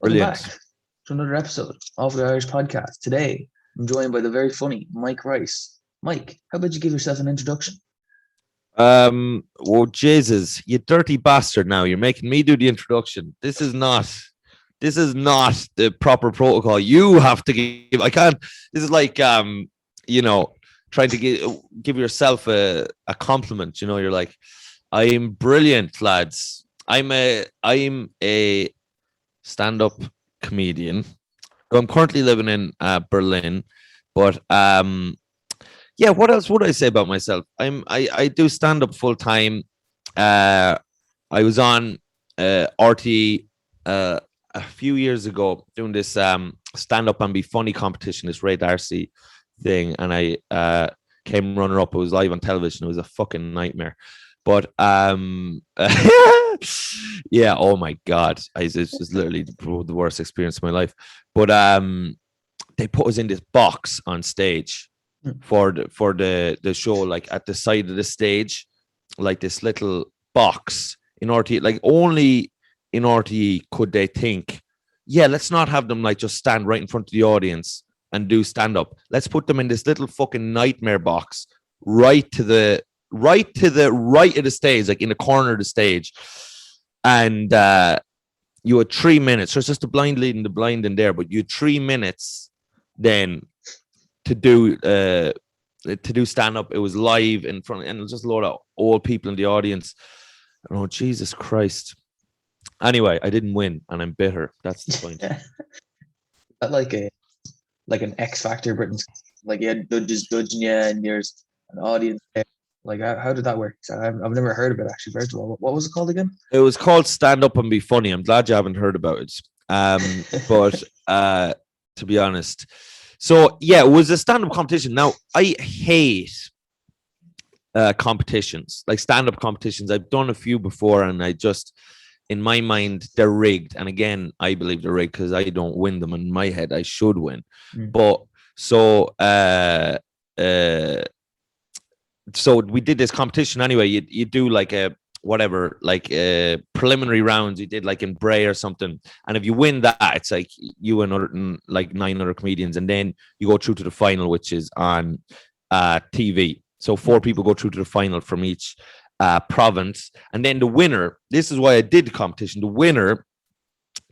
Welcome back Brilliant. to another episode of the Irish Podcast. Today, I'm joined by the very funny Mike Rice. Mike, how about you give yourself an introduction? Well, Jesus, you dirty bastard! Now you're making me do the introduction. This is not the proper protocol. You have to give. I can't. This is like, you know, trying to give yourself a compliment. You're like, I'm brilliant, lads. I'm a stand up comedian. I'm currently living in Berlin, but yeah, what else would I say about myself? I do stand up full time. Uh, I was on RT a few years ago doing this stand up and be funny competition, this Ray Darcy thing, and I came runner up. It was live on television. It was a fucking nightmare. But yeah, oh my god, it's just literally the worst experience of my life. But they put us in this box on stage Hmm. for the show, like at the side of the stage, like this little box in RTE. Like only in RTE could they think, yeah, let's not have them like just stand right in front of the audience and do stand up. Let's put them in this little fucking nightmare box right of the stage, like in the corner of the stage. And you had 3 minutes. So it's just the blind leading the blind in there, but you had 3 minutes then to do stand up. It was live in front, and it was just a lot of old people in the audience. Oh Jesus Christ! Anyway, I didn't win, and I'm bitter. That's the point. That like an X Factor Britain's like you had judges judging you and there's an audience there. Like how did that work? I've never heard of it actually. First of all, what was it called again? It was called Stand Up and Be Funny. I'm glad you haven't heard about it. But to be honest, so yeah, it was a stand up competition. Now I hate competitions, like stand up competitions. I've done a few before, and I just, in my mind, they're rigged. And again, I believe they're rigged because I don't win them. In my head, I should win. Mm. But so, uh, so we did this competition anyway. You do like a whatever, like preliminary rounds. You did like in Bray or something, and if you win that, it's like you and like 9 other comedians, and then you go through to the final, which is on TV. So 4 people go through to the final from each province, and then the winner. This is why I did the competition. The winner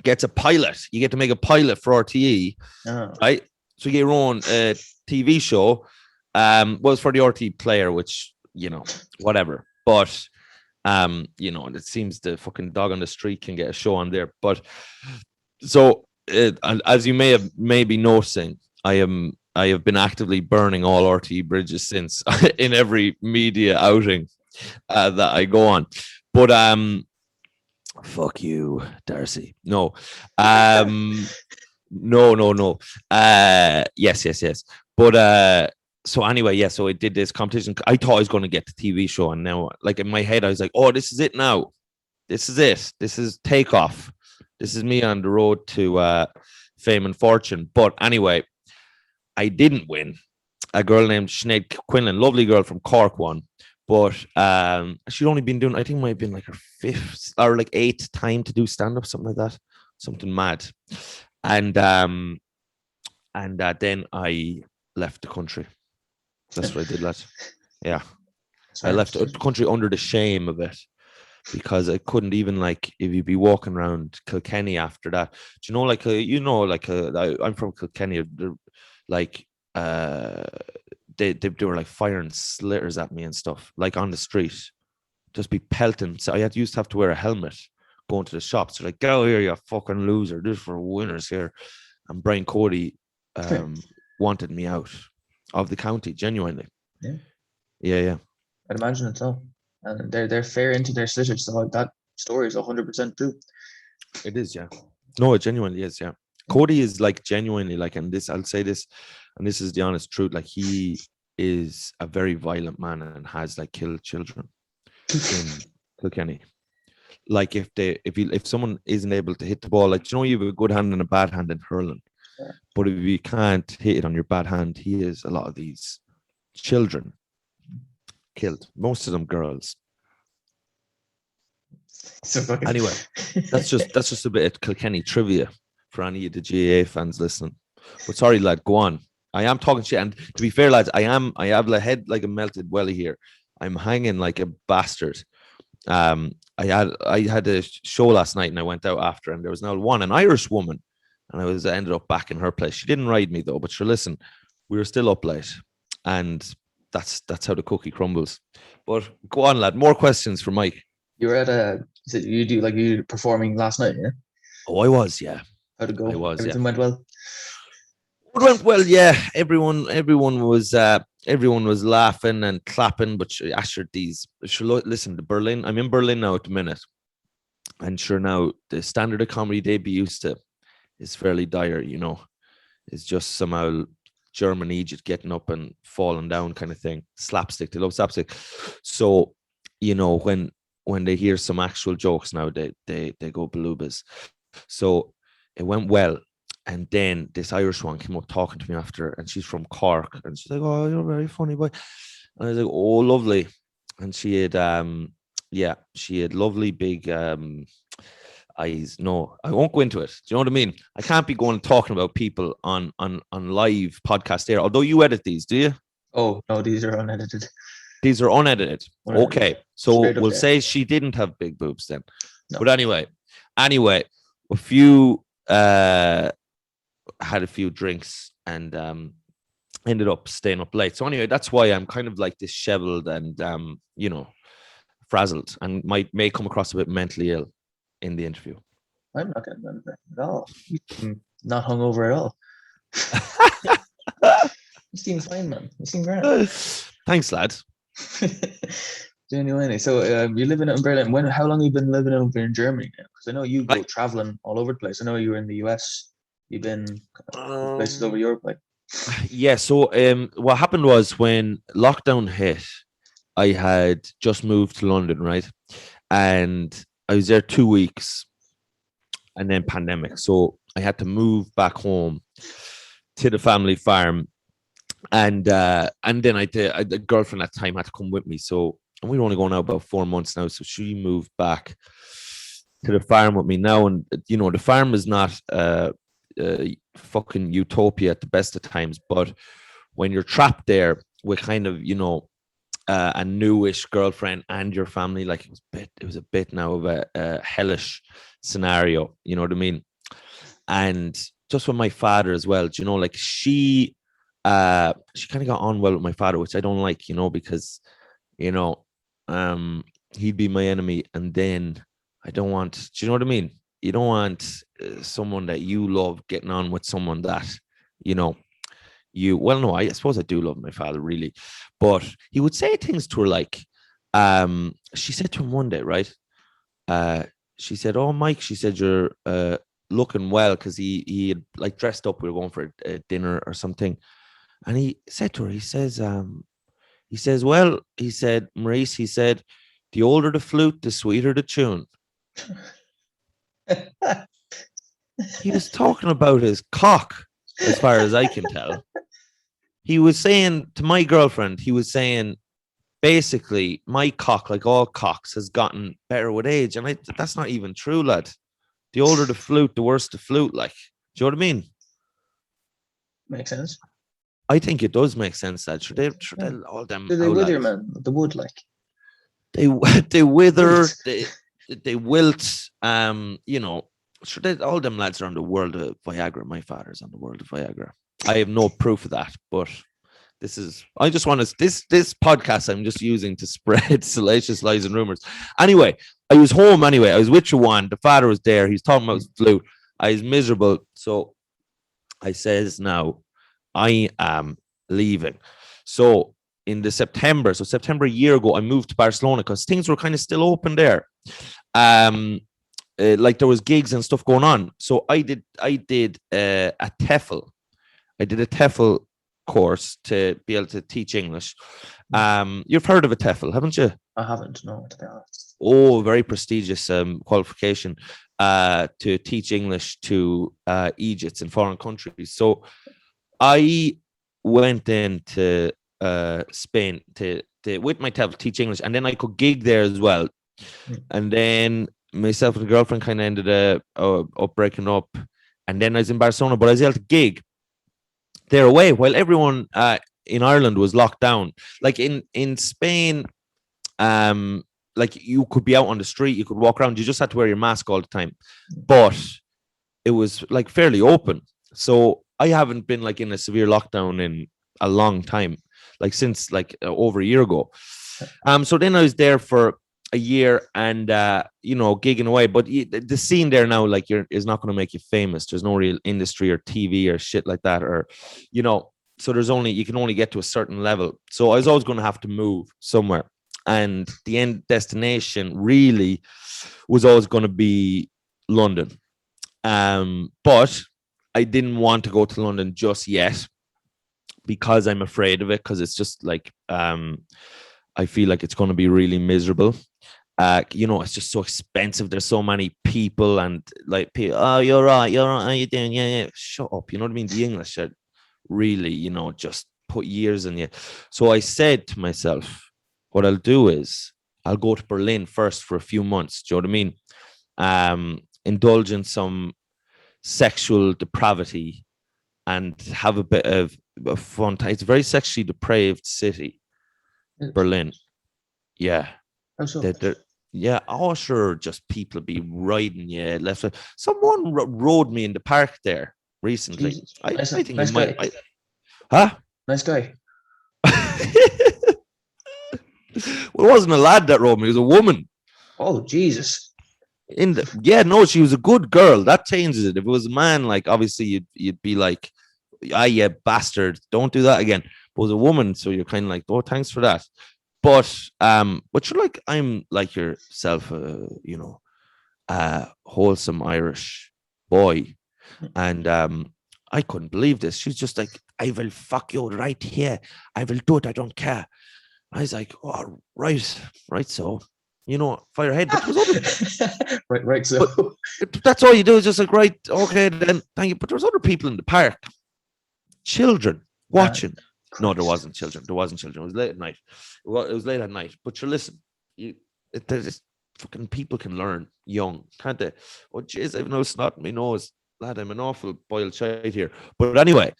gets a pilot. You get to make a pilot for RTE, Oh. right? So you get your own TV show. Was for the RT player, which whatever. But it seems the fucking dog on the street can get a show on there. But so as you may have maybe noticing, I have been actively burning all RT bridges since in every media outing that I go on. But fuck you, Darcy. No. No. Yes. But so anyway, yeah, so I did this competition. I thought I was going to get the TV show, and now, like in my head, I was like, "Oh, this is it now. This is it. This is takeoff. This is me on the road to fame and fortune." But anyway, I didn't win. A girl named Sinead Quinlan, lovely girl from Cork, won. But she'd only been doing, I think, it might have been like her 5th or like 8th time to do stand up, something like that, something mad. And then I left the country. That's what I did, lad. Yeah. I left the country under the shame of it because I couldn't even, like, if you'd be walking around Kilkenny after that. Do you know, like, I'm from Kilkenny. Like, they were like firing slitters at me and stuff, like on the street, just be pelting. So I used to have to wear a helmet going to the shops. They're like, "Go here, you fucking loser. This is for winners here." And Brian Cody wanted me out of the county, genuinely. Yeah. Yeah. I'd imagine it's so. And they're fair into their slitters, so that story is 100% true. It is, yeah. No, it genuinely is, yeah. Cody is like genuinely like, and this, I'll say this, and this is the honest truth, like he is a very violent man and has like killed children in Kilkenny. Like if someone isn't able to hit the ball, like, you have a good hand and a bad hand in hurling, Yeah. but if you can't hit it on your bad hand, he is a lot of these children killed, most of them girls. So fucking Anyway, that's just a bit of Kilkenny trivia for any of the GAA fans listening. But sorry, lad, go on. I am talking shit, and to be fair, lads, I have the head like a melted welly here. I'm hanging like a bastard. I had a show last night, and I went out after, and there was now an Irish woman, and I ended up back in her place. She didn't ride me though, but sure, listen, we were still up late, and that's how the cookie crumbles. But go on, lad. More questions for Mike. You were at you performing last night, yeah? Oh, I was, yeah. How'd it go? I was, Everything yeah. went well? It went well, yeah. Everyone was laughing and clapping, but listen, the Berlin. I'm in Berlin now at the minute, and sure now the standard of comedy they'd be used to is fairly dire. It's just somehow German Egypt getting up and falling down kind of thing. Slapstick. They love slapstick. So, when they hear some actual jokes now, they go balubas. So it went well. And then this Irish one came up talking to me after, and she's from Cork, and she's like, "Oh, you're very funny, boy." And I was like, "Oh, lovely." And she had lovely big eyes. No, I won't go into it. Do you know what I mean? I can't be going and talking about people on live podcast there. Although you edit these, do you? Oh no, these are unedited. These are unedited. Okay, so we'll say she didn't have big boobs then. No. But anyway, a few had a few drinks and ended up staying up late. So anyway, that's why I'm kind of like disheveled and frazzled, and may come across a bit mentally ill in the interview. I'm not getting that at all. Not hungover at all. You seem fine, man. You seem grand. Thanks, lad. Genuinely. So you're living in Berlin. How long have you been living over in Germany now? Because I know you go traveling all over the place. I know you were in the US. You've been places over Europe, like. Yeah. So what happened was when lockdown hit, I had just moved to London, right? And I was there 2 weeks, and then pandemic. So I had to move back home to the family farm. And then the girlfriend at the time had to come with me. So, and we were only going out about 4 months now. So she moved back to the farm with me now. And, the farm is not fucking utopia at the best of times. But when you're trapped there with kind of, a newish girlfriend and your family, like it was a bit now of a hellish scenario. You know what I mean? And just with my father as well, like she kind of got on well with my father, which I don't like, because, he'd be my enemy. And then I don't want, do you know what I mean? You don't want someone that you love getting on with someone that, no, I suppose I do love my father really, but he would say things to her like, she said to him one day, right? She said, "Oh, Mike," she said, "you're looking well," because he had like dressed up. We were going for a dinner or something. And he said to her, he says, "Well," he said, "Maurice," he said, "the older the flute, the sweeter the tune." He was talking about his cock, as far as I can tell. He was saying to my girlfriend, he was saying, basically, my cock, like all cocks, has gotten better with age. And that's not even true, lad. The older the flute, the worse the flute, like. Do you know what I mean? Makes sense. I think it does make sense, lad. Should they all them? Do they wither, man? The wood, like. They wither, they wilt. Sure, all them lads are on the world of Viagra. My father's on the world of Viagra. I have no proof of that, but this podcast I'm just using to spread salacious lies and rumors. Anyway, I was home anyway. I was with Jawan. The father was there. He's talking about his flute. I was miserable. So I says, now I am leaving. So in September a year ago, I moved to Barcelona because things were kind of still open there. Like there was gigs and stuff going on. So I did a TEFL. I did a TEFL course to be able to teach English. You've heard of a TEFL, haven't you? I haven't, no, to be honest. Oh, very prestigious qualification to teach English to Egypts in foreign countries. So I went into Spain to with my TEFL teach English, and then I could gig there as well. And then myself and the girlfriend kind of ended up breaking up. and then I was in Barcelona, but I was able to gig there away while everyone in Ireland was locked down. Like in Spain, like you could be out on the street, you could walk around, you just had to wear your mask all the time, but it was like fairly open. So I haven't been like in a severe lockdown in a long time, like since like over a year ago. So then I was there for a year and gigging away. But the scene there now, like is not going to make you famous. There's no real industry or TV or shit like that, or so you can only get to a certain level. So I was always going to have to move somewhere, and the end destination really was always going to be London. But I didn't want to go to London just yet because I'm afraid of it, because it's just like I feel like it's going to be really miserable. It's just so expensive. There's so many people, and like, oh, you're right, how you doing? Yeah. Shut up. You know what I mean? The English are really, just put years in you. So I said to myself, what I'll do is I'll go to Berlin first for a few months. Do you know what I mean? Indulge in some sexual depravity and have a bit of fun time. It's a very sexually depraved city, Berlin. Yeah. How so? Yeah. Oh, sure. Just people be riding you left. Someone rode me in the park there recently. Jesus. I think Nice you might. guy. Huh? Nice guy. Well, it wasn't a lad that rode me. It was a woman. Oh, Jesus. She was a good girl. That changes it. If it was a man, like obviously you'd be like, yeah, bastard, don't do that again. But it was a woman, so you're kind of like, oh, thanks for that. But you're like, I'm like yourself, wholesome Irish boy, and I couldn't believe this. She's just like, I will fuck you right here. I will do it. I don't care. I was like, oh, right, so. Fire ahead. But right. So that's all you do is just like, right, okay, then thank you. But there's other people in the park, children watching. No, there wasn't children. It was late at night. It was late at night. But you listen, there's fucking people can learn young, can't they? Oh, jeez, I've no snot in my nose, lad. I'm an awful boiled child here. But anyway,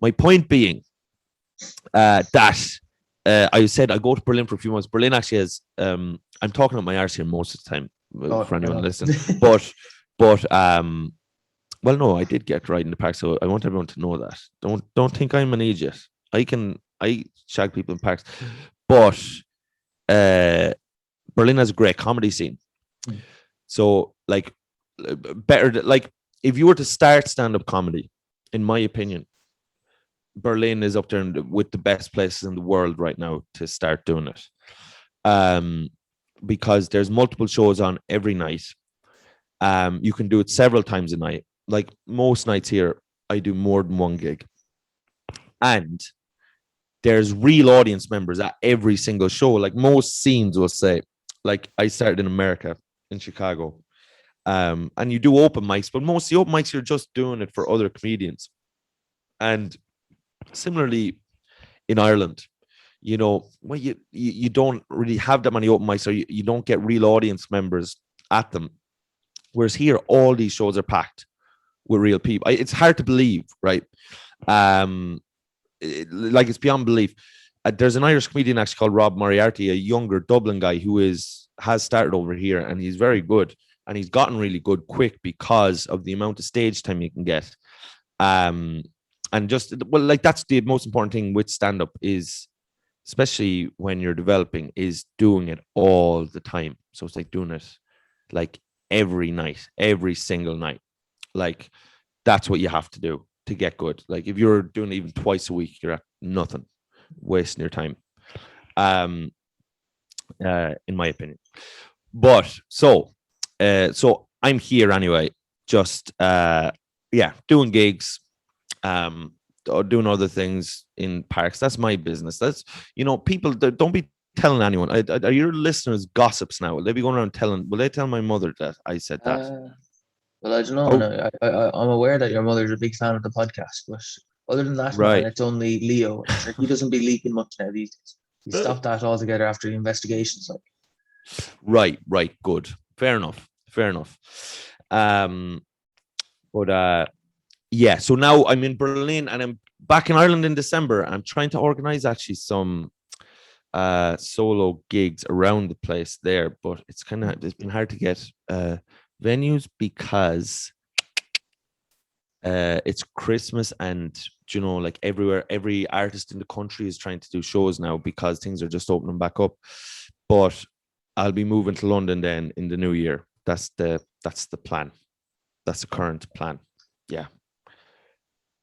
my point being that. I said I go to Berlin for a few months. Berlin actually has. I'm talking about my arse here most of the time for anyone listening. But well, no, I did get right in the park, so I want everyone to know that. Don't think I'm an idiot. I shag people in parks, but Berlin has a great comedy scene. So like better, like if you were to start stand-up comedy, in my opinion, Berlin is up there with the best places in the world right now to start doing it. Because there's multiple shows on every night. You can do it several times a night. Like most nights here, I do more than one gig. And there's real audience members at every single show. Like most scenes will say, like I started in America, in Chicago. And you do open mics, but most of the open mics, you're just doing it for other comedians. And similarly, in Ireland, well, you don't really have that many open mics, or you don't get real audience members at them. Whereas here, all these shows are packed with real people. It's hard to believe, right? It's beyond belief. There's an Irish comedian actually called Rob Moriarty, a younger Dublin guy who has started over here, and he's very good, and he's gotten really good quick because of the amount of stage time you can get. And just, well, like that's the most important thing with stand-up is, especially when you're developing, is doing it all the time. So it's like doing it like every night, every single night. Like that's what you have to do to get good. Like if you're doing it even twice a week, you're at nothing, wasting your time. In my opinion. But so I'm here anyway, just doing gigs, or doing other things in parks. That's my business. That's, people don't be telling anyone. Are your listeners gossips now? Will they be going around will they tell my mother that I said that? Well, I don't know. No, I'm aware that your mother's a big fan of the podcast, but other than that, right, man, it's only Leo. It's like he doesn't be leaking much now these days. He stopped that altogether after the investigations. Right, good, fair enough. But yeah, so now I'm in Berlin and I'm back in Ireland in December. I'm trying to organize actually some solo gigs around the place there, but it's been hard to get venues because it's Christmas and like everywhere, every artist in the country is trying to do shows now because things are just opening back up. But I'll be moving to London then in the new year. That's the plan. That's the current plan. Yeah.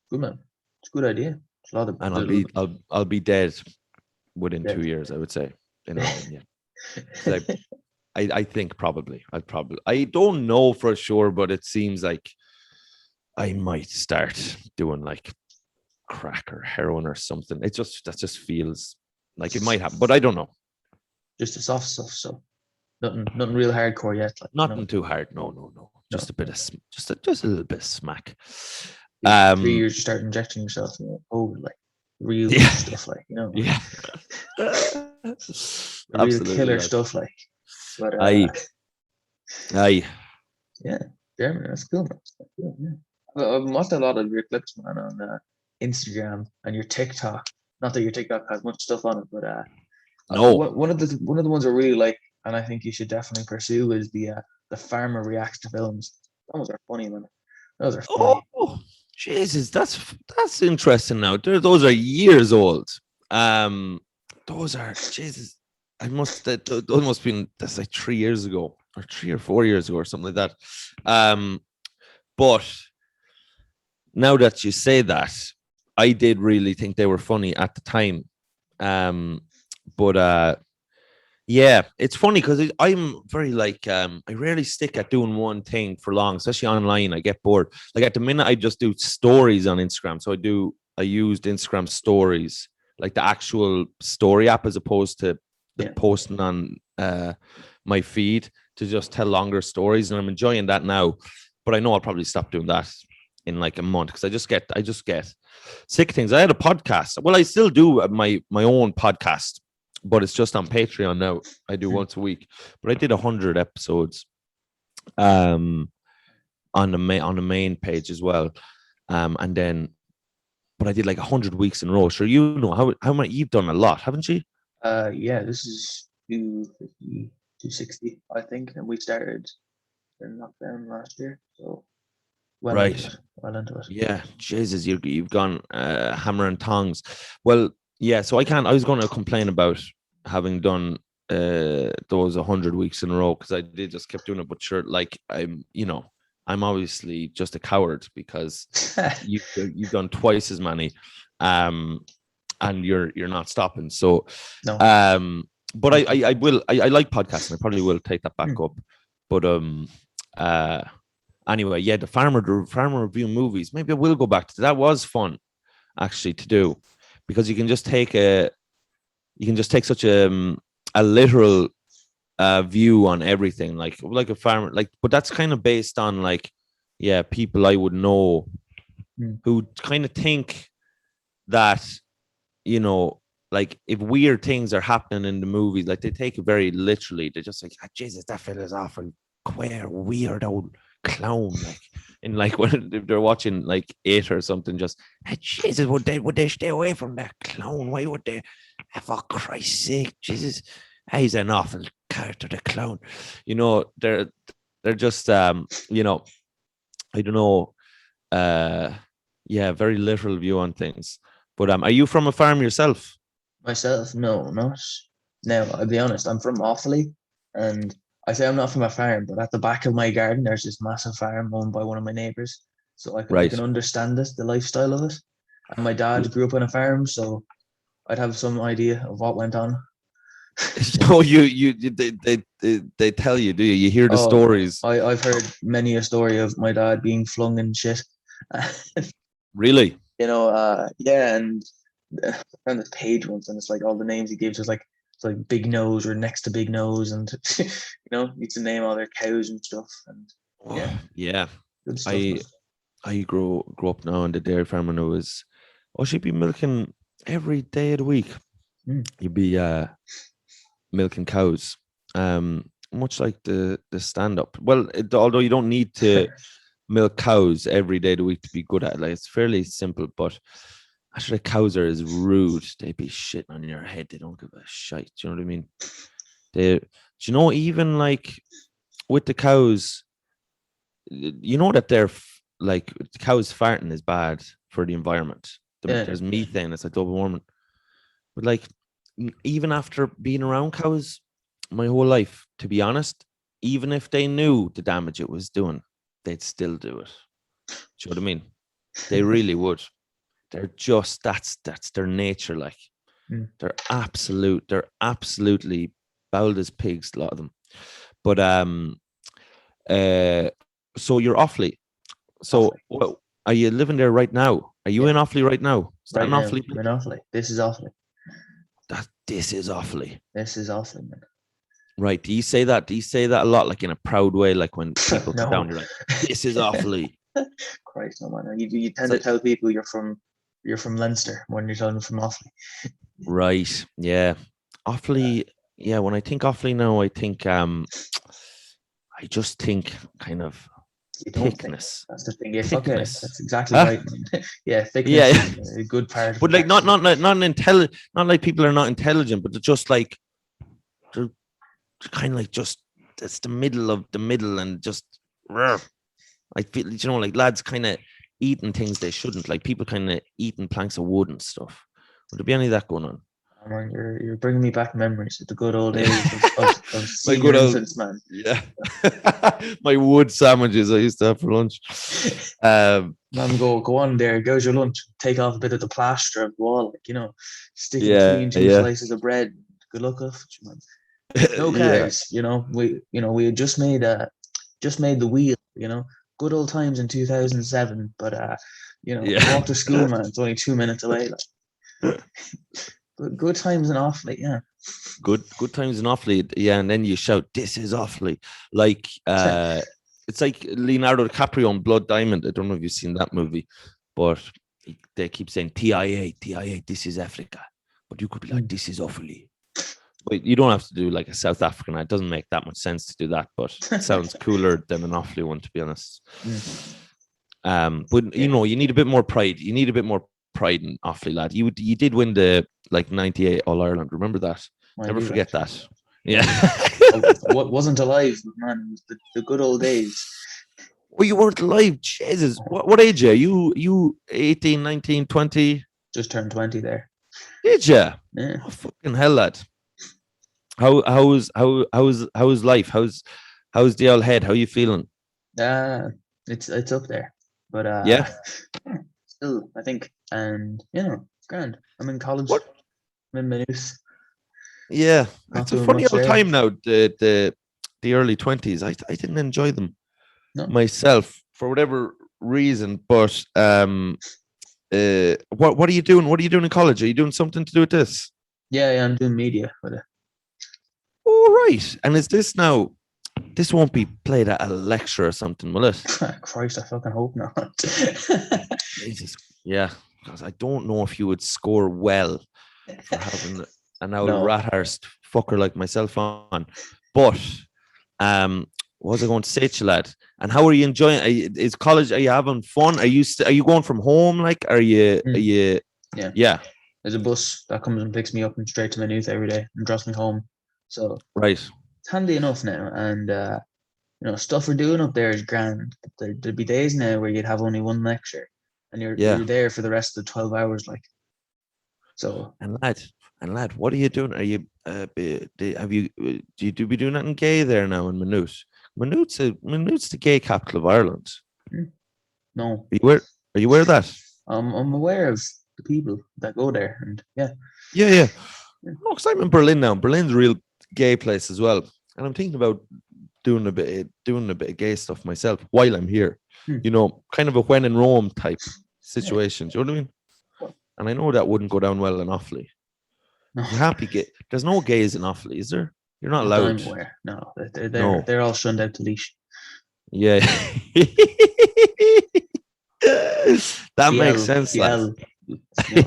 Good man. It's a good idea. It's a lot of And little I'll be dead within dead. 2 years, I would say, in London. Yeah. Because I think probably I don't know for sure, but it seems like I might start doing like crack or heroin or something. That just feels like it might happen, but I don't know. Just the soft stuff. So nothing real hardcore yet. Like, Nothing too hard. No. no. Just a bit of just a little bit of smack. 3 years you start injecting yourself, like real Yeah. stuff, like Yeah. real killer Absolutely. stuff, like. But Aye. yeah, man, that's cool, man. That's cool, yeah. I've watched a lot of your clips, man, on Instagram and your TikTok. Not that your TikTok has much stuff on it, but No. one of the ones I really like, and I think you should definitely pursue, is the farmer reacts to films. Those are funny, man. Those are funny. Oh, Jesus, that's interesting. Now, those are years old. Those are Jesus. Those must have been that's like 3 years ago, or 3 or 4 years ago, or something like that. But now that you say that, I did really think they were funny at the time. But yeah, it's funny because I'm very like I rarely stick at doing one thing for long, especially online. I get bored. Like at the minute, I just do stories on Instagram. So I used Instagram stories, like the actual story app, as opposed to the Yeah. posting on my feed to just tell longer stories, and I'm enjoying that now. But I know I'll probably stop doing that in like a month because I just get sick of things. I had a podcast. Well, I still do my own podcast, but it's just on Patreon now. I do once a week, but I did 100 episodes on the main page as well, and then but I did like 100 weeks in a row. Sure, you know how many you've done a lot, haven't you? Yeah, this is 250, 260, I think, and we started in lockdown last year, so well into Right. it. Well into it. Yeah, Jesus, you've gone hammer and tongs. Well, yeah. So I was going to complain about having done those 100 weeks in a row because I did just kept doing it. But sure, like I'm obviously just a coward because you've done twice as many, and you're not stopping. So, No. but I like podcasting. I probably will take that back up. But uh anyway, yeah, the farmer review movies. Maybe I will go back to that. Was fun actually to do because you can just take such a literal view on everything, like a farmer, like, but that's kind of based on like, yeah, people I would know who kind of think that, like if weird things are happening in the movies, like they take it very literally. They're just like, ah, Jesus, that fella's awful queer, weird old clown, like, and like when they're watching like It or something, just, ah, Jesus, would they stay away from that clown? Why would they? Ah, for Christ's sake, Jesus, ah, he's an awful character, the clown. They're just I don't know, uh, yeah, very literal view on things. But are you from a farm yourself? Myself, no, not. Now, I'll be honest, I'm from Offaly, and I say I'm not from a farm, but at the back of my garden, there's this massive farm owned by one of my neighbors. So I can Right. understand it, the lifestyle of it. And my dad grew up on a farm, so I'd have some idea of what went on. No, they tell you, do you? You hear the Oh, stories. I've heard many a story of my dad being flung and shit. Really? Yeah, and I found this page once, and it's like all the names he gives is like it's like Big Nose or next to Big Nose, and needs to name all their cows and stuff, and yeah, Yeah. good stuff, I man. I grew up now on the dairy farm and it was, she'd be milking every day of the week. Mm. You'd be milking cows. Much like the stand up. Well, although you don't need to milk cows every day of the week to be good at it. Like it's fairly simple, but actually, cows are as rude. They be shitting on your head. They don't give a shite. Do you know what I mean? Do you know, even like with the cows, you know that like the cows farting is bad for the environment. Yeah. There's methane. It's like global warming. But like, even after being around cows my whole life, to be honest, even if they knew the damage it was doing, they'd still do it. Do you know what I mean? They really would. They're just that's their nature. Like Mm. they're absolutely bowed as pigs, a lot of them. But so you're Offaly. So Offaly. well, are you living there right now? Are you Yeah. in Offaly right now? Is that Right an now, Offaly? I'm in Offaly. This is Offaly. This is Offaly. This is Offaly, man. Right. Do you say that? Do you say that a lot, like in a proud way, like when people come No. down, you're like, this is Offaly. Christ, no man. You It's tend to like, tell people you're from Leinster when you're telling them from Offaly. right. Yeah. Offaly. Yeah. When I think Offaly now, I just think kind of You don't think thickness. that's the thing. Yeah, fuck yeah, Thickness. that's exactly Huh? right, man. Yeah, thickness Yeah. is a good part of But it, like actually. not like people are not intelligent, but they're just like they're kind of like just it's the middle of the middle and just I feel, you know, like lads kind of eating things they shouldn't, like people kind of eating planks of wood and stuff. Would there be any of that going on? Oh, man, you're bringing me back memories of the good old Yeah. days of My senior good old, infants, man. yeah. My wood sandwiches I used to have for lunch. Man, go on there, goes your lunch, take off a bit of the plaster of the wall, like, stick it Yeah, between two yeah. slices of bread. Good luck, off, man. No Yeah, cars, we had just made the wheel, good old times in 2007. But yeah. walk to school, man. It's only 2 minutes away. Like, good times and Offaly, yeah. Good times in Offaly, yeah, and then you shout, "This is Offaly!" Like, it's like Leonardo DiCaprio on Blood Diamond. I don't know if you've seen that movie, but they keep saying TIA, TIA. This is Africa, but you could be like, "This is Offaly." But you don't have to do like a South African. It doesn't make that much sense to do that, but it sounds cooler than an Offaly one, to be honest. But Yeah. you need a bit more pride. You need a bit more pride in Offaly, lad. You did win the like '98 All Ireland. Remember that? I Never do, forget actually. that. Yeah. What wasn't alive, but man, it was the good old days. Well, you weren't alive. Jesus. What age are you? You 18, 19, 20? Just turned 20 there. Did you? Yeah. Oh, fucking hell, lad. How's life? How's the old head? How you feeling? It's up there. But Yeah. still, I think, and it's grand. I'm in college. What? I'm in Maynooth. Yeah. Not It's a doing funny much old there. time now. The early 20s. I didn't enjoy them No. myself for whatever reason. But what are you doing? What are you doing in college? Are you doing something to do with this? Yeah, I'm doing media, but All right. And is this now? This won't be played at a lecture or something, will it? Christ, I fucking hope not. Jesus. Yeah. Because I don't know if you would score well for having an old No. rat-arsed fucker like myself on. But what was I going to say to you, lad? And how are you enjoying? Is college? Are you having fun? Are you going from home? Like, are you? Yeah. Yeah. There's a bus that comes and picks me up and straight to Maynooth every day and drops me home. So Right. it's handy enough now. And stuff we're doing up there is grand. But there'd be days now where you'd have only one lecture, and you're Yeah. there for the rest of the 12 hours, like. So. And lad, what are you doing? Are you have you do you be doing anything gay there now in Maynooth? Maynooth's the gay capital of Ireland. No. Are you aware of that? I'm aware of the people that go there, and yeah. Yeah. No, because I'm in Berlin now. Berlin's a real gay place as well, and I'm thinking about doing a bit of gay stuff myself while I'm here. Kind of a when in Rome type situation. Do you know what I mean? And I know that wouldn't go down well in Offaly. No. You can't be gay. There's no gays in Offaly, is there? You're not allowed. I'm aware. No, No. they're all shunned out to leash. Yeah. That makes sense, lad.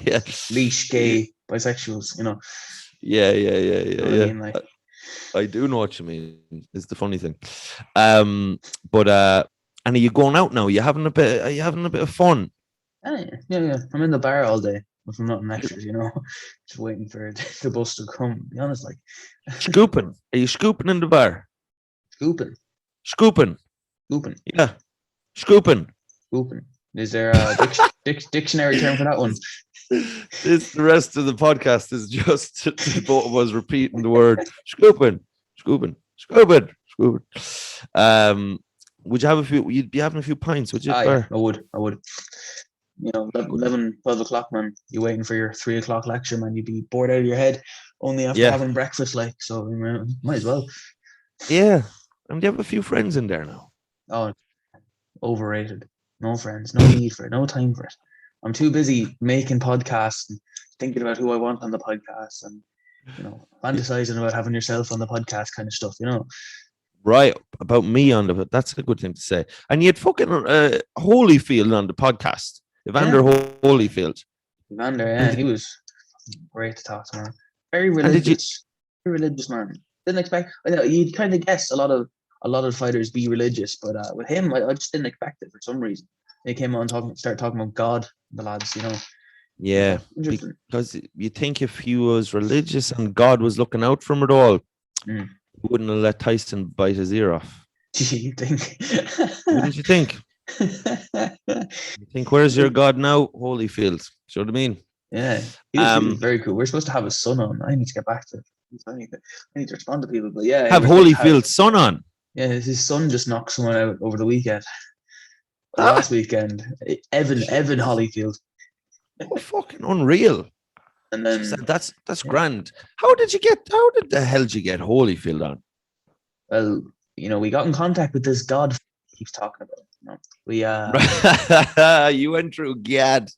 Yeah. Leash, gay, bisexuals, Yeah. I mean, like. I do know what you mean. Is the funny thing. But And are you going out now? Are you having a bit of fun? Yeah. I'm in the bar all day with nothing extras, just waiting for the bus to come. To be honest, like Scooping. Are you scooping in the bar? scooping, Scooping. scooping, Yeah. Scooping. scooping. Is there a dictionary term for that one? The rest of the podcast is just the both of us repeating the word scooping, scooping, scooping, scooping. Would you have a few? You'd be having a few pints, would you? Ah, yeah, Bar? I would. 11, Good. 12 o'clock, man. You're waiting for your 3 o'clock lecture, man. You'd be bored out of your head only after Yeah, having breakfast, like, so might as well. yeah. And you have a few friends in there now. Oh, overrated. No friends, no need for it, no time for it. I'm too busy making podcasts and thinking about who I want on the podcast and, fantasizing about having yourself on the podcast kind of stuff. Right about me on the. That's a good thing to say. And you had fucking Holyfield on the podcast, Evander Yeah, Holyfield. Evander, yeah, And he was great to talk to, man. Very did you? religious, very religious man. Didn't expect. You'd kind of guess a lot of fighters be religious, but with him, I just didn't expect it for some reason. He came on start talking about God, the lads. I Yeah, thought, interesting. because you think if he was religious and God was looking out from it all, Mm. he wouldn't have let Tyson bite his ear off. Do you think? Wouldn't you think? You think, where's your God now? Holyfield. Do you know what I mean? Yeah, he was very cool. We're supposed to have his son on. I need to get back to. I need to respond to people, but yeah, Have we're supposed to have. Holyfield's son on. Yeah, his son just knocked someone out over the weekend. Ah, Last weekend, Evan Holyfield, oh, fucking unreal. and Jeez, then that's grand. How did the hell did you get Holyfield on? well, we got in contact with this God he keeps talking about. We You went through Gad.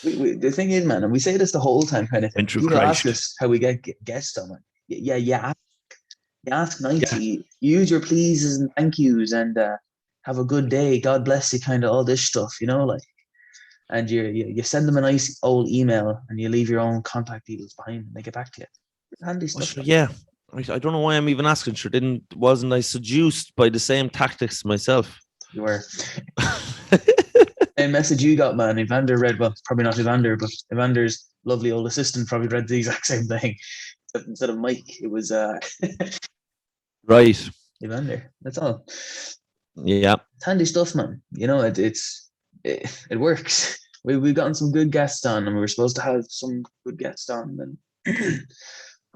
the thing is, man, and we say this the whole time, kind of thing. Went through People ask Christ. us how we get guests on. Like, yeah. You ask Yeah. nicely, use your pleases and thank yous, and have a good day. God bless you, kind of all this stuff, like. And you send them a nice old email, and you leave your own contact details behind, and they get back to you. Handy Well, stuff. sure, yeah. I don't know why I'm even asking. Sure, wasn't I seduced by the same tactics myself? You were. Same message you got, man. Evander read, well, probably not Evander, but Evander's lovely old assistant probably read the exact same thing. Instead of Mike, it was Right. Evander. That's all. Yeah. It's handy stuff, man. It works. We've gotten some good guests on, and we were supposed to have some good guests on. And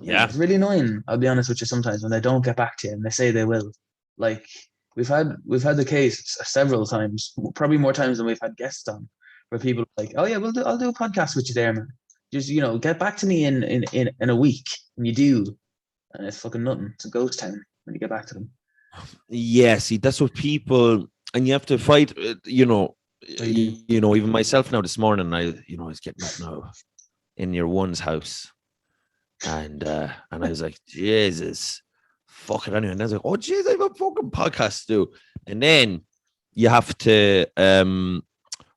Yeah. it's really annoying. I'll be honest with you. Sometimes when they don't get back to you, and they say they will, like we've had the case several times, probably more times than we've had guests on, where people are like, "Oh yeah, I'll do a podcast with you there, man. Just get back to me in a week," and you do, and it's fucking nothing. It's a ghost town when you get back to them. Yeah. See, that's what people, and you have to fight. Even myself now this morning, I was getting up now in your one's house, and I was like, Jesus, fuck it anyway. And I was like, oh jeez, I have a fucking podcast to do, and then you have to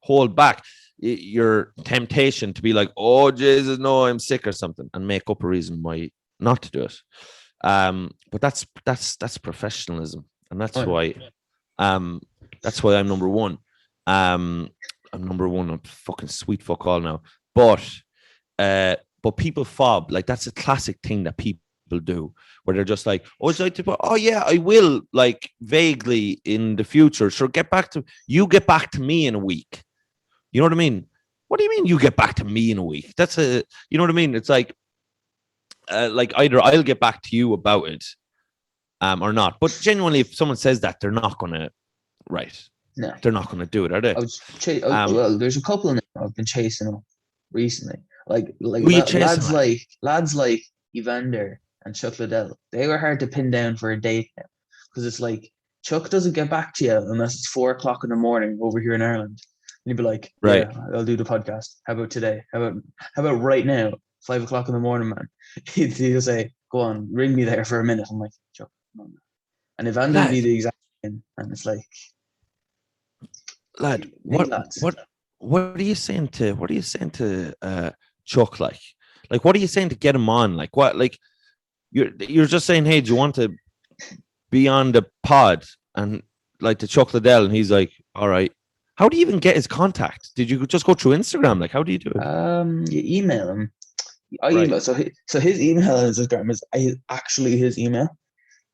hold back your temptation to be like, oh Jesus, no, I'm sick or something, and make up a reason why not to do it. But that's professionalism, and that's why I'm number one. I'm number one on fucking sweet fuck all now. But people fob, like that's a classic thing that people do, where they're just like, oh yeah, I will, like vaguely in the future. Sure, get back to me in a week. You know what I mean? What do you mean you get back to me in a week? That's you know what I mean? It's like either I'll get back to you about it, or not. But genuinely, if someone says that, they're not gonna, right? No, they're not gonna do it, are they? Well, there's a couple I've been chasing up recently, like who are you chasing, lads like Evander and Chuck Liddell. They were hard to pin down for a date now, because it's like Chuck doesn't get back to you unless it's 4 o'clock in the morning over here in Ireland. And you'd be like, right? Yeah, I'll do the podcast. How about today? How about right now? 5 o'clock in the morning, man. He'll say, "Go on, ring me there for a minute." I'm like, Chuck, come on. And Evander would be the exact same, and it's like, lad, what are you saying to Chuck? Like what are you saying to get him on? Like what? Like you're just saying, hey, do you want to be on the pod? And like to Chuck Liddell, and he's like, all right. How do you even get his contact? Did you just go through Instagram? Like, how do you do it? You email him. I Right. email so his email on Instagram is actually his email.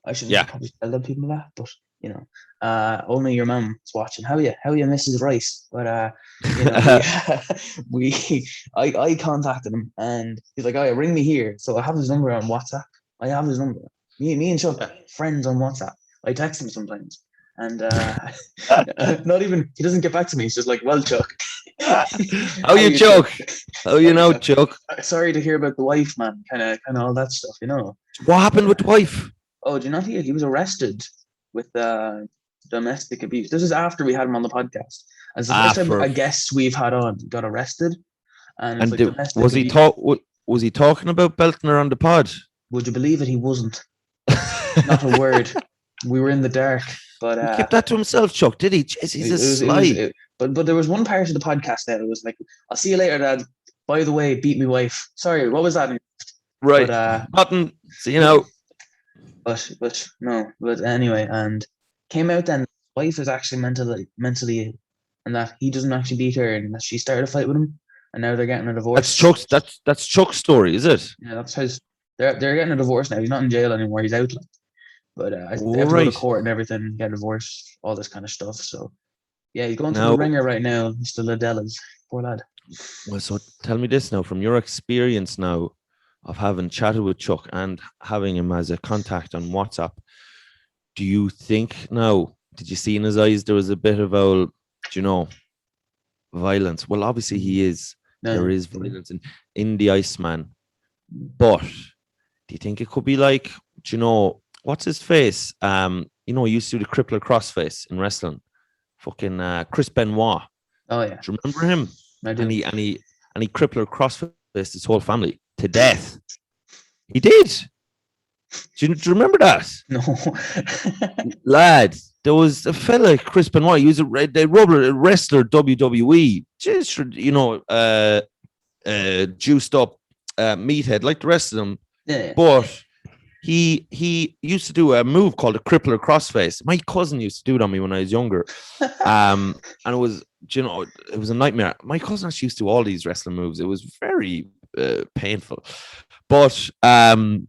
I shouldn't Yeah. probably tell them people that, but you know, only your mum is watching. How are you, Mrs. Rice? But you know, I contacted him and he's like, oh yeah, ring me here. So I have his number on WhatsApp. I have his number. Me and Chuck friends on WhatsApp. I text him sometimes. And not even he doesn't get back to me. He's just like, well, Chuck. How you, Chuck? How you know, Chuck? Sorry to hear about the wife, man. Kind of all that stuff, you know. What happened with the wife? Oh, do you not hear? He was arrested with domestic abuse. This is after we had him on the podcast. As the first time a guest we've had on got arrested, and it's like domestic was abuse. Was he talking about belting her on the pod? Would you believe it? He wasn't. Not a word. We were in the dark, but he kept that to himself, Chuck. Did he? Jeez, he's a sly. But there was one part of the podcast that it was like, "I'll see you later, Dad. By the way, beat me wife." Sorry, what was that? Right. Nothing. So, you know. But anyway, and came out then. Wife is actually mentally ill, and that he doesn't actually beat her, and that she started a fight with him, and now they're getting a divorce. That's Chuck's story, is it? Yeah, that's his. They're getting a divorce now. He's not in jail anymore. He's out. But they have to go to court and everything, get a divorce, all this kind of stuff. So yeah, he's going through the ringer right now, Mr. Liddella's poor lad. Well, so tell me this now, from your experience now of having chatted with Chuck and having him as a contact on WhatsApp, do you think now, did you see in his eyes there was a bit of violence? Well, obviously there is violence in the Iceman, but do you think it could be like, what's his face? He used to do the crippler crossface in wrestling. Fucking Chris Benoit. Oh yeah. Do you remember him? I do. And he crippler crossfaced his whole family to death. He did. Do you remember that? No. Lad, there was a fella, Chris Benoit. He was a wrestler, WWE. Just juiced up meathead like the rest of them. Yeah. But he used to do a move called a crippler crossface. My cousin used to do it on me when I was younger. And it was, it was a nightmare. My cousin actually used to do all these wrestling moves. It was very painful. But looking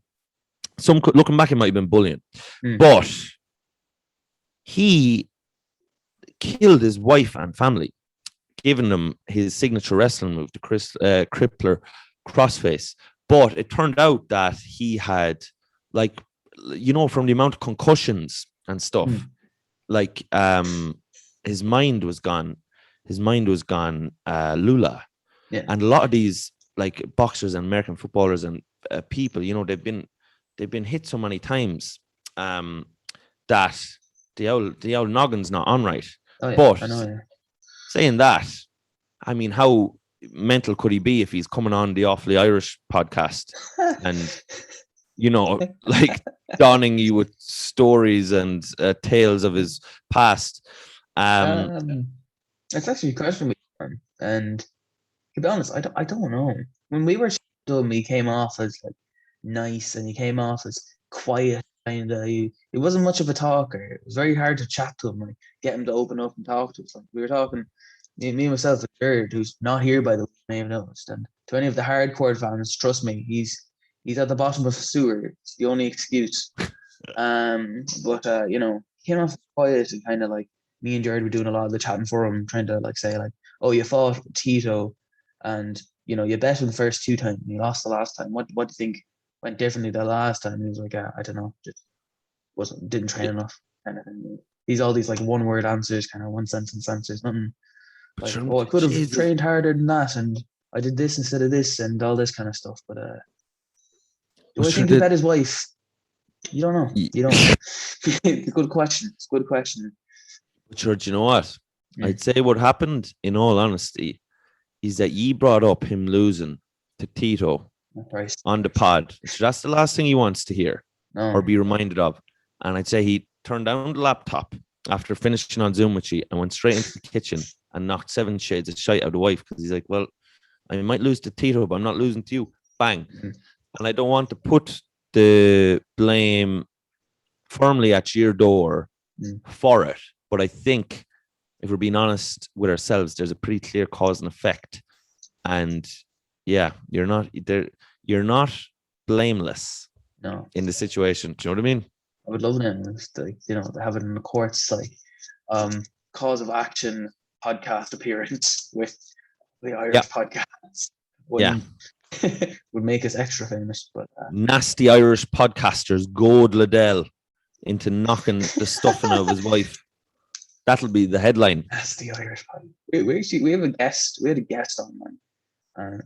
back, it might have been bullying. But he killed his wife and family, giving them his signature wrestling move, the crippler crossface. But it turned out that he had, from the amount of concussions and stuff, his mind was gone. His mind was gone, Lula. Yeah. And a lot of these boxers and American footballers and people, they've been hit so many times that the old noggin's not on right. Oh, yeah. But I know, yeah. Saying that, I mean, how mental could he be if he's coming on the Awfully Irish podcast and donning you with stories and tales of his past? It's actually a question, and to be honest, I don't know. When we were done, he came off as nice, and he came off as quiet. Kind of, it wasn't much of a talker. It was very hard to chat to him, get him to open up and talk to us. We were talking, me and myself, and Jared, who's not here by the way, you may have noticed. And to any of the hardcore fans, trust me, he's at the bottom of the sewer. It's the only excuse. But he came off quiet and kind of me and Jared were doing a lot of the chatting for him, trying to say oh, you fought Tito, and you bet him the first 2 times, and you lost the last time. What do you think went differently the last time? He was like, I don't know, just didn't train enough, kind of thing. He's all these one word answers, kind of one sentence answers, nothing. I could have trained harder than that, and I did this instead of this, and all this kind of stuff. But do I think he bet his wife? You don't know. You don't. Good question. It's a good question. Sure, do you know what? I'd say what happened, in all honesty, is that you brought up him losing to Tito on the pod. So that's the last thing he wants to hear or be reminded of. And I'd say he turned down the laptop after finishing on Zoom with you and went straight into the kitchen and knocked 7 shades of shite out of the wife, because he's like, well, I might lose to Tito, but I'm not losing to you. Bang. And I don't want to put the blame firmly at your door for it. But I think if we're being honest with ourselves, there's a pretty clear cause and effect. And yeah, you're not there. You're not blameless No, in the situation. Do you know what I mean? I would love them to, like, to have it in the courts, like cause of action podcast appearance with the Yeah, Irish podcast yeah. wouldn't would make us extra famous. But Nasty Irish podcasters goad Liddell into knocking the stuffing out of his wife. That'll be the headline. that's the Irish podcast. We have a guest. We had a guest on, man.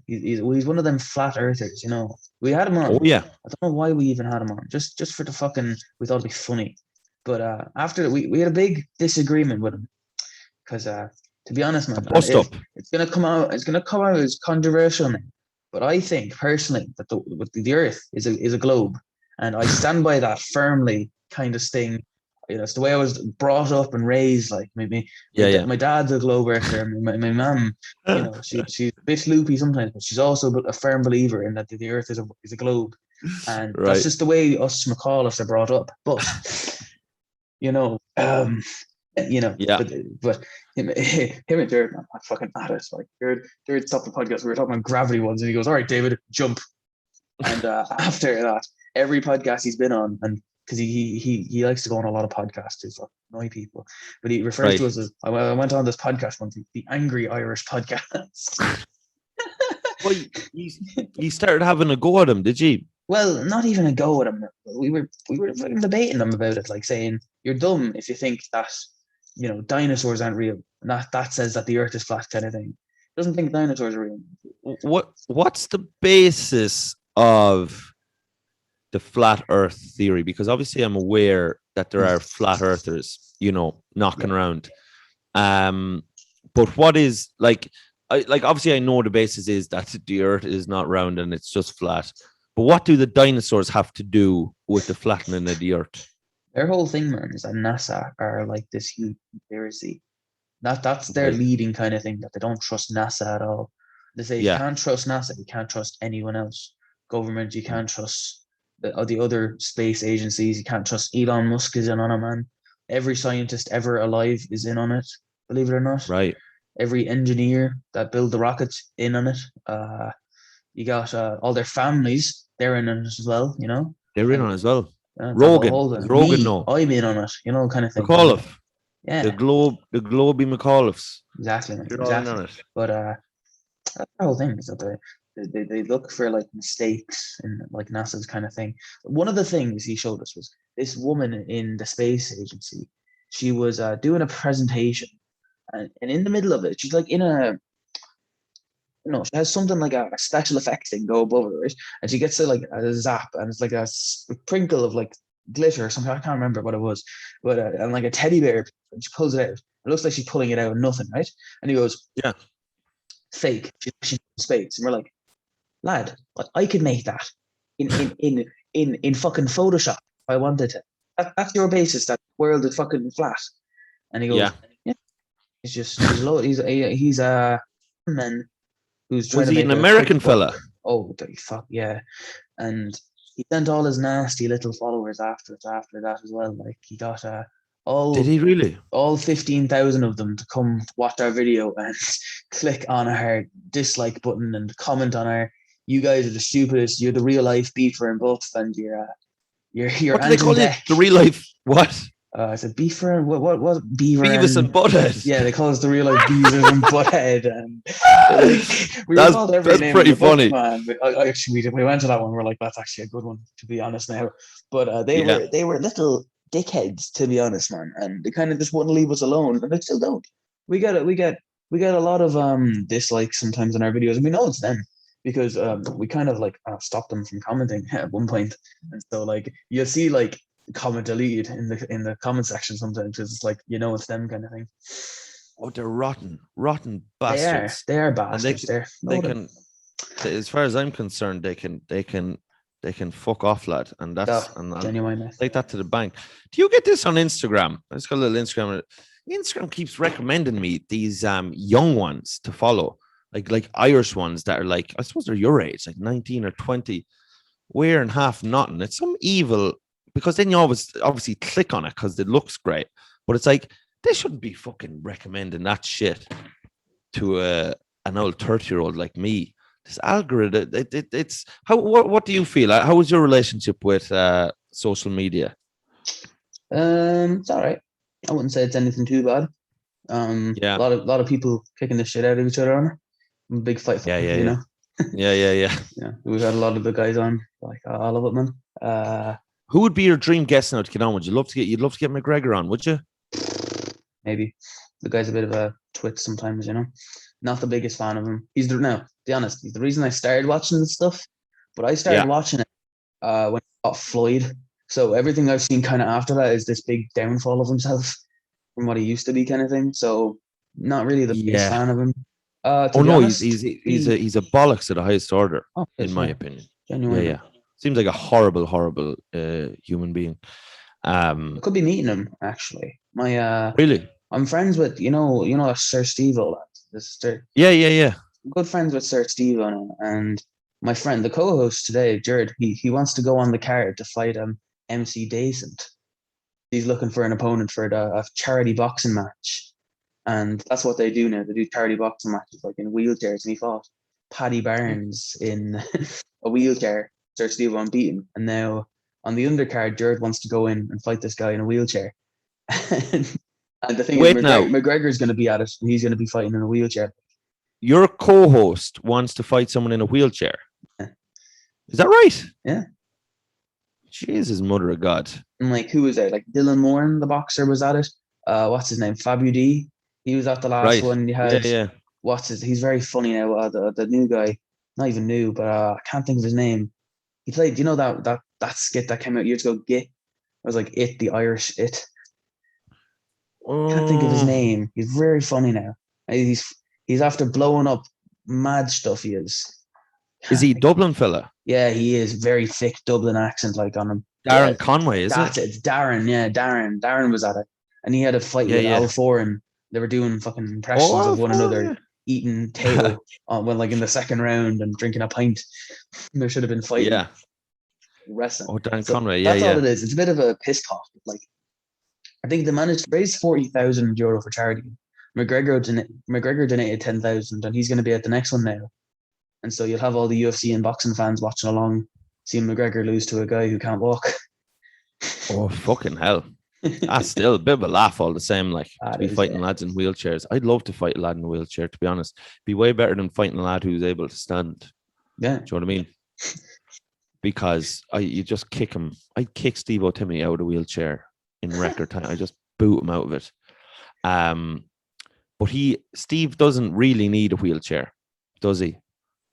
He's one of them flat earthers, We had him on. Oh yeah, I don't know why we even had him on. Just for the fucking. We thought it'd be funny, but after we had a big disagreement with him because to be honest, man, bust up. it's gonna come out. It's gonna come out as controversial now. But I think personally that the Earth is a globe, and I stand by that firmly. Kind of thing. It's the way I was brought up and raised. Like maybe my dad's a globe earther. My mum, she's a bit loopy sometimes, but she's also a firm believer in that the Earth is a globe, and that's just the way us McAuliffes are brought up. But Yeah. but him and Jared, man, I'm fucking at it. Like Jared stopped the podcast. We were talking about gravity once, and he goes, "All right, David, jump." And after that, every podcast he's been on, and because he likes to go on a lot of podcasts to annoy people, but he refers to us as I went on this podcast once, the Angry Irish Podcast. Well, you started having a go at him, did you? Well, not even a go at him. We were fucking debating them about it, like saying you're dumb if you think that dinosaurs aren't real. And that says that the Earth is flat, kind of thing. Doesn't think dinosaurs are real. What's the basis of the flat Earth theory? Because obviously I'm aware that there are flat earthers, knocking around. But what is obviously I know the basis is that the Earth is not round and it's just flat. But what do the dinosaurs have to do with the flattening of the Earth? Their whole thing, man, is that NASA are like this huge conspiracy. That's their leading kind of thing, that they don't trust NASA at all. They say you can't trust NASA, you can't trust anyone else. Government, you can't trust the other space agencies, you can't trust Elon Musk is in on it, man. Every scientist ever alive is in on it, believe it or not. Right. Every engineer that built the rockets in on it. You got all their families, they're in on it as well, They're in on it as well. Rogan. No. I'm in on it, kind of thing. McAuliffe. Yeah. The Globey McAuliffes. Exactly. Exactly. On it. But that's the whole thing is that they look for like mistakes in like NASA's kind of thing. One of the things he showed us was this woman in the space agency. She was doing a presentation, and in the middle of it, she's like in a she has something like a special effects thing go above her, right? And she gets a zap, and it's like a sprinkle of like glitter or something. I can't remember what it was, but and like a teddy bear. And she pulls it out. It looks like she's pulling it out of nothing, right? And he goes, "Yeah, fake. She's in space." And we're like, "Lad, I could make that in fucking Photoshop if I wanted to. That's your basis. That world is fucking flat." And he goes, "Yeah." He's a man who's trying to make an American fella? Oh, fuck yeah! And he sent all his nasty little followers after that as well. Like he got did he really? All 15,000 of them to come watch our video and click on our dislike button and comment on our. You guys are the stupidest. You're the real life Beaver and Buff, and you're what do they call it? The real life what? I said Beaver and what Beaver Beavis and Butthead. Yeah, they call us the real life Beaver and Butthead, and that's pretty funny. Man. But actually, we went to that one. We're like, that's actually a good one, to be honest now. But they were little dickheads, to be honest, man, and they kind of just wouldn't leave us alone, and they still don't. We get a lot of dislikes sometimes on our videos, and we know it's them because we kind of like stopped them from commenting at one point, and so like you'll see like comment deleted in the comment section sometimes because it's like it's them kind of thing. Oh, they're rotten bastards. They are bastards. They can, as far as I'm concerned, they can fuck off, lad, and that's genuine. Take that to the bank. Do you get this on Instagram? I just got a little Instagram. Instagram keeps recommending me these young ones to follow, like Irish ones that are like, I suppose they're your age, like 19 or 20, wearing half nothing. It's some evil. Because then you always obviously click on it because it looks great. But it's like they shouldn't be fucking recommending that shit to an old 30-year-old like me. This algorithm, it's how. What do you feel? How is your relationship with social media? It's all right. I wouldn't say it's anything too bad. A Yeah, lot of people kicking the shit out of each other on it. I'm a big fight yeah, fan, yeah, you yeah, know. yeah. Yeah, we've had a lot of the guys on, like I love it, man. Who would be your dream guest now to get on? Would you love to get? You'd love to get McGregor on, would you? Maybe the guy's a bit of a twit sometimes, you know. Not the biggest fan of him. He's the no, to be honest, he's the reason I started watching this stuff. But I started Yeah, watching it when he got Floyd. So everything I've seen kind of after that is this big downfall of himself from what he used to be, kind of thing. So not really the biggest yeah. fan of him. To Oh be no, honest, he's a bollocks at the highest order, oh, in yes, my yeah, opinion. Yeah, genuinely. yeah. Seems like a horrible human being. I could be meeting him actually. My Really? I'm friends with Sir Steve lad. This Sir, Yeah, yeah, yeah. good friends with Sir Steve and my friend, the co-host today, Jared. He wants to go on the card to fight MC Decent. He's looking for an opponent for a charity boxing match, and that's what they do now. They do charity boxing matches like in wheelchairs, and he fought Paddy Barnes in a wheelchair. Sir Steve unbeaten, and now on the undercard, Jared wants to go in and fight this guy in a wheelchair. And the thing is, Wait now, McGregor's going to be at it, and he's going to be fighting in a wheelchair. your co-host wants to fight someone in a wheelchair. Yeah. Is that right? Yeah. Jesus, mother of God. And like, who was there? Like Dylan Moran, the boxer, was at it. What's his name? Fabu D. He was at the last Right. one. You Yeah, had yeah. He's very funny now. The new guy, not even new, but I can't think of his name. He played. You know that skit that came out years ago. Git. It was like it, the Irish it. Can't think of his Oh, name. He's very funny now. He's after blowing up mad stuff. He is. is Can't he think. Dublin fella? Yeah, he is very thick Dublin accent like on him. Yeah, Darren Conway, is it? that's it. It's Darren. Yeah, Darren. Darren was at it, and he had a fight Yeah, with yeah. Al Four, and they were doing fucking impressions Oh, of one another, yeah. eating tail when like in the second round and drinking a pint. There should have been fighting Yeah. wrestling. Oh, Darren So Conway. Yeah, that's all yeah. it is. It's a bit of a piss off. Like I think they managed to raise 40,000 euro for charity. McGregor donated 10,000, and he's going to be at the next one now. And so you'll have all the UFC and boxing fans watching along, seeing McGregor lose to a guy who can't walk. Oh, fucking hell. That's still a bit of a laugh all the same, like to be fighting lads in wheelchairs. I'd love to fight a lad in a wheelchair, to be honest. Be way better than fighting a lad who's able to stand. Yeah. Do you know what I mean? Because you just kick him. I'd kick Steve O'Timmy out of the wheelchair in record time. I just boot him out of it. But Steve doesn't really need a wheelchair, does he?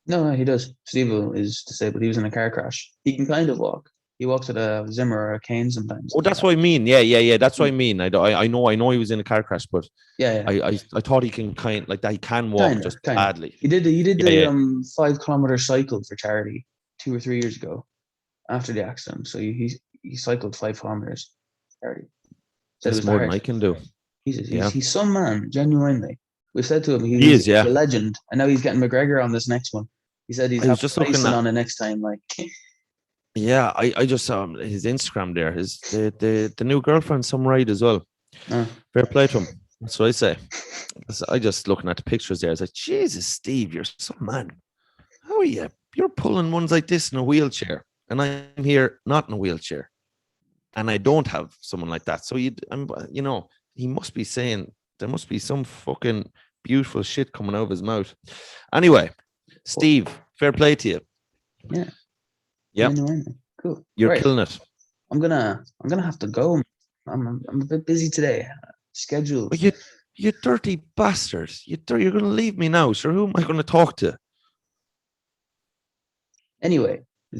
No, he does. Steve is disabled. He was in a car crash. He can kind of walk. He walks at a Zimmer or a cane sometimes. Oh, that's what I mean. Yeah. That's what I mean. I know he was in a car crash, but yeah. I thought he can like that. He can walk Kinda, just kinda. badly. He did Yeah. the 5 kilometer cycle for charity 2 or 3 years ago after the accident. So he cycled 5 kilometers charity. Said it That's was more than hard. I can do. He's some man, genuinely. We said to him He is, yeah. a legend, and now he's getting McGregor on this next one. He said he's I was having just looking Tyson at. on the next time. Like, Yeah, I just saw his Instagram there. The new girlfriend, some right as well. Fair play to him. That's what I say. I just looking at the pictures there. I was like, Jesus, Steve, you're some man. How are you? You're pulling ones like this in a wheelchair, and I'm here not in a wheelchair, and I don't have someone like that. So he must be saying there must be some fucking beautiful shit coming out of his mouth. Anyway, Steve, fair play to you. Yeah. Yeah. Cool. You're killing it. I'm gonna have to go. I'm a bit busy today. Scheduled. But you dirty bastards. You're going to leave me now. Sure, who am I going to talk to? Anyway. I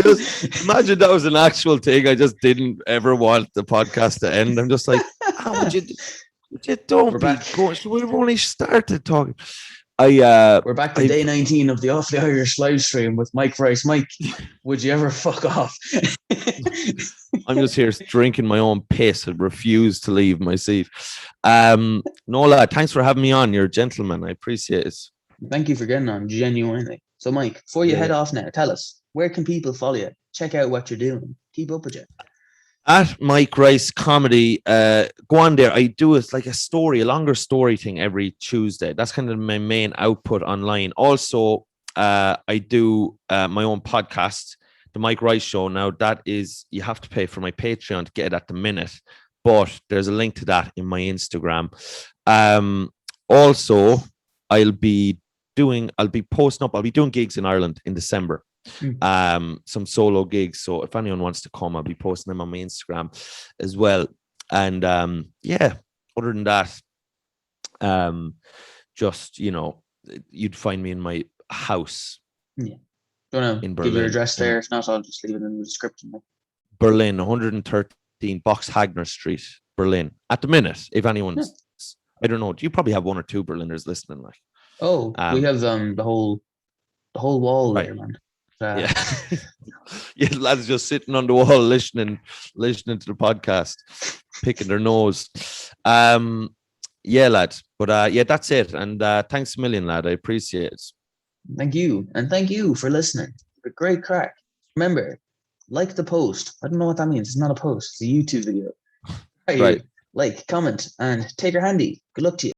just imagine that was an actual thing. I just didn't ever want the podcast to end. I'm just like, how would you don't be going? So we've only started talking. We're back to day 19 of the Off the Irish live stream with Mike Rice. Mike, would you ever fuck off? I'm just here drinking my own piss and refuse to leave my seat. Nola, thanks for having me on. You're a gentleman. I appreciate it. Thank you for getting on, genuinely. So, Mike, before you head off now, tell us, where can people follow you? Check out what you're doing. Keep up with you. At Mike Rice Comedy, go on there. I do it like a longer story thing every Tuesday. That's kind of my main output online. Also, I do my own podcast, the Mike Rice Show. Now that is, you have to pay for my Patreon to get it at the minute, but there's a link to that in my Instagram. Also, I'll be posting up. I'll be doing gigs in Ireland in December. Some solo gigs. So if anyone wants to come, I'll be posting them on my Instagram as well. And yeah, other than that, just you'd find me in my house. Yeah. Don't know. In Give your Berlin. address there. If not, I'll just leave it in the description. Berlin, 113 Box Hagner Street, Berlin. At the minute, if anyone's, I don't know, you probably have one or two Berliners listening. Like, we have the whole wall right. there, man. Yeah, yeah, lads just sitting on the wall listening to the podcast, picking their nose. Yeah, lad. But yeah, that's it. And thanks a million, lad. I appreciate it. Thank you, and thank you for listening. A great crack. Remember, like the post. I don't know what that means. It's not a post. It's a YouTube video. Right. Like, comment, and take your handy. Good luck to you.